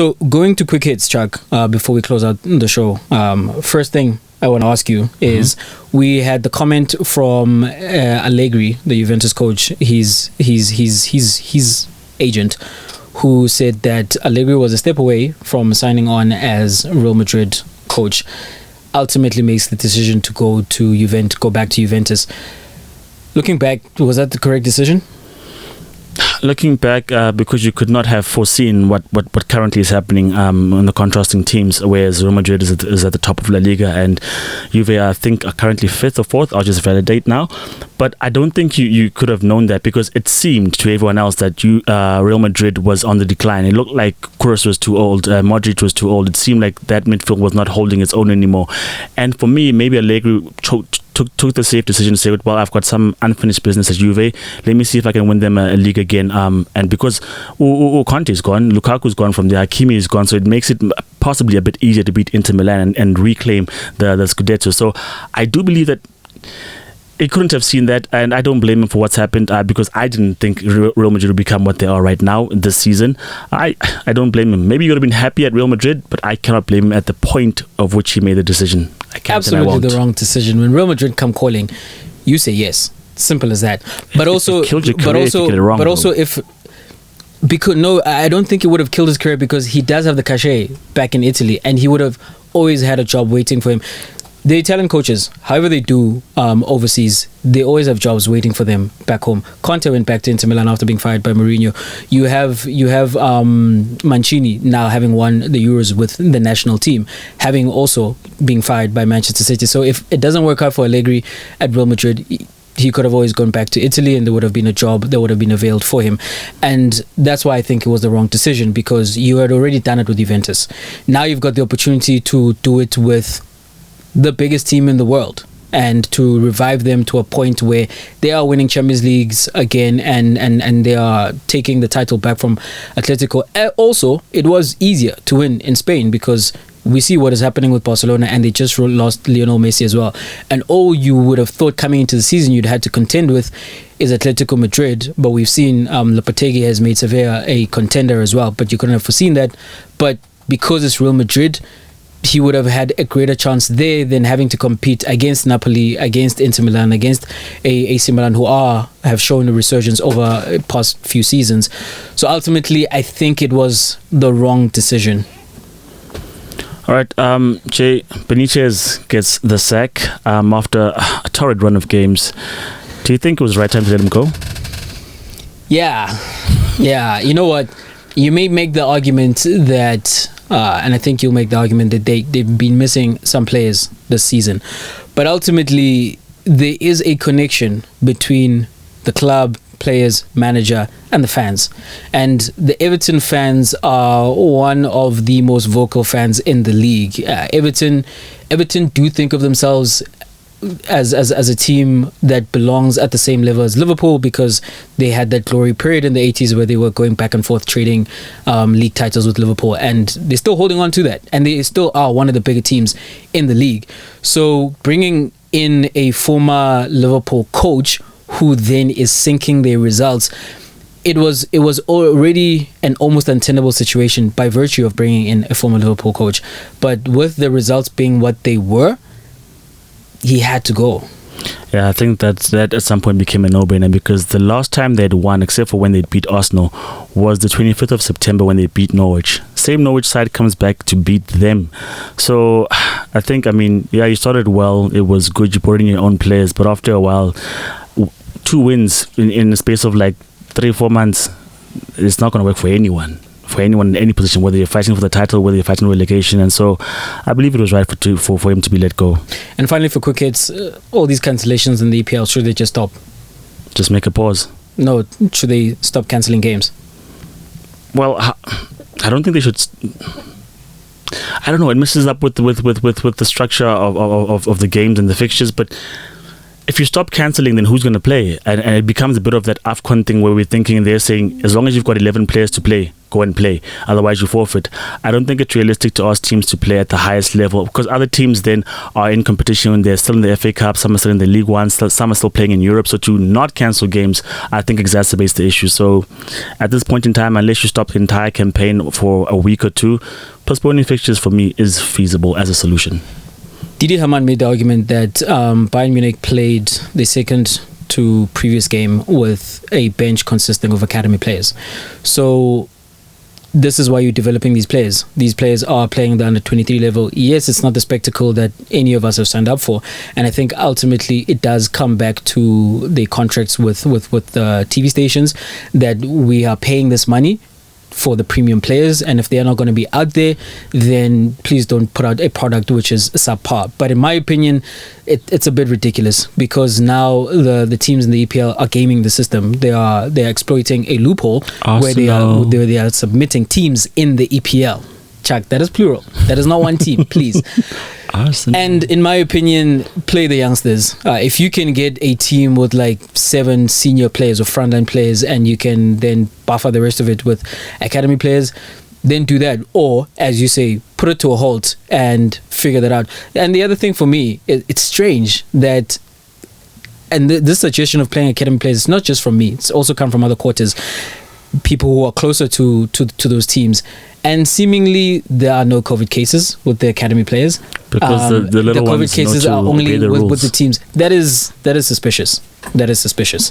So going to quick hits, Chuck, before we close out the show. First thing I want to ask you is we had the comment from Allegri, the Juventus coach, his agent, who said that Allegri was a step away from signing on as Real Madrid coach. Ultimately makes the decision to go back to Juventus. Looking back, was that the correct decision? Looking back, because you could not have foreseen what currently is happening on the contrasting teams, whereas Real Madrid is at the top of La Liga and Juve, I think, are currently 5th or 4th. I'll just validate now. But I don't think you could have known that, because it seemed to everyone else that Real Madrid was on the decline. It looked like Kroos was too old, Modric was too old. It seemed like that midfield was not holding its own anymore. And for me, maybe Allegri took the safe decision to say, well, I've got some unfinished business at Juve. Let me see if I can win them a league again. And because Conte is gone, Lukaku's gone from there, Hakimi is gone, so it makes it possibly a bit easier to beat Inter Milan and reclaim the Scudetto. So I do believe that he couldn't have seen that, and I don't blame him for what's happened, because I didn't think Real Madrid would become what they are right now this season. I don't blame him. Maybe he would have been happy at Real Madrid, but I cannot blame him at the point of which he made the decision. I can't. Absolutely the wrong decision. When Real Madrid come calling, you say yes. Simple as that. But also, I don't think it would have killed his career, because he does have the cachet back in Italy, and he would have always had a job waiting for him. The Italian coaches, however they do overseas, they always have jobs waiting for them back home. Conte went back to Inter Milan after being fired by Mourinho. You have Mancini now having won the Euros with the national team, having also been fired by Manchester City. So if it doesn't work out for Allegri at Real Madrid, he could have always gone back to Italy, and there would have been a job that would have been availed for him. And that's why I think it was the wrong decision, because you had already done it with Juventus. Now you've got the opportunity to do it with the biggest team in the world, and to revive them to a point where they are winning Champions Leagues again, and they are taking the title back from Atletico. Also, it was easier to win in Spain, because we see what is happening with Barcelona, and they just lost Lionel Messi as well. And all you would have thought coming into the season you'd had to contend with is Atletico Madrid, but we've seen Lopetegui has made Sevilla a contender as well, but you couldn't have foreseen that. But because it's Real Madrid, he would have had a greater chance there than having to compete against Napoli, against Inter Milan, against AC Milan, who have shown a resurgence over the past few seasons. So ultimately, I think it was the wrong decision. All right, Jay, Benitez gets the sack after a torrid run of games. Do you think it was the right time to let him go? Yeah. You know what? You may make the argument that, and I think you'll make the argument that they've been missing some players this season. But ultimately, there is a connection between the club, players, manager, and the fans. And the Everton fans are one of the most vocal fans in the league. Everton do think of themselves as a team that belongs at the same level as Liverpool, because they had that glory period in the 80s where they were going back and forth trading league titles with Liverpool, and they're still holding on to that, and they still are one of the bigger teams in the league. So bringing in a former Liverpool coach who then is sinking their results, it was already an almost untenable situation by virtue of bringing in a former Liverpool coach. But with the results being what they were, he had to go. Yeah, I think that at some point became a no-brainer, because the last time they'd won, except for when they beat Arsenal, was the 25th of September when they beat Norwich. Same Norwich side comes back to beat them. So I think, you started well, it was good, you put in your own players, but after a while, 2 wins in the space of like 3-4 months, it's not going to work for anyone in any position, whether you're fighting for the title, whether you're fighting relegation. And so I believe it was right for him to be let go. And finally, for quick hits, all these cancellations in the EPL, should they just stop? Just make a pause? No, should they stop cancelling games? Well, I don't think they should. I don't know, it messes up with the structure of the games and the fixtures, but if you stop cancelling, then who's going to play? And it becomes a bit of that AFCON thing where we're thinking, they're saying, as long as you've got 11 players to play, go and play. Otherwise, you forfeit. I don't think it's realistic to ask teams to play at the highest level, because other teams then are in competition. They're still in the FA Cup. Some are still in the League One. Some are still playing in Europe. So to not cancel games, I think exacerbates the issue. So at this point in time, unless you stop the entire campaign for a week or two, postponing fixtures for me is feasible as a solution. Didi Hamann made the argument that Bayern Munich played the second to previous game with a bench consisting of academy players. So this is why you're developing these players. These players are playing the under 23 level. Yes, it's not the spectacle that any of us have signed up for, and I think ultimately it does come back to the contracts with the TV stations, that we are paying this money for the premium players, and if they are not going to be out there, then please don't put out a product which is subpar. But in my opinion, it's a bit ridiculous, because now the teams in the EPL are gaming the system. They are exploiting a loophole where they are submitting teams in the EPL. Chuck, that is plural. That is not one team, please. Arsenal. And in my opinion, play the youngsters. If you can get a team with like 7 senior players or frontline players, and you can then buffer the rest of it with academy players, then do that. Or, as you say, put it to a halt and figure that out. And the other thing for me, it's strange that, and this suggestion of playing academy players, it's not just from me, it's also come from other quarters, people who are closer to those teams. And seemingly there are no COVID cases with the academy players, because the little COVID ones cases know are to only obey the with rules. the teams. That is suspicious. That is suspicious.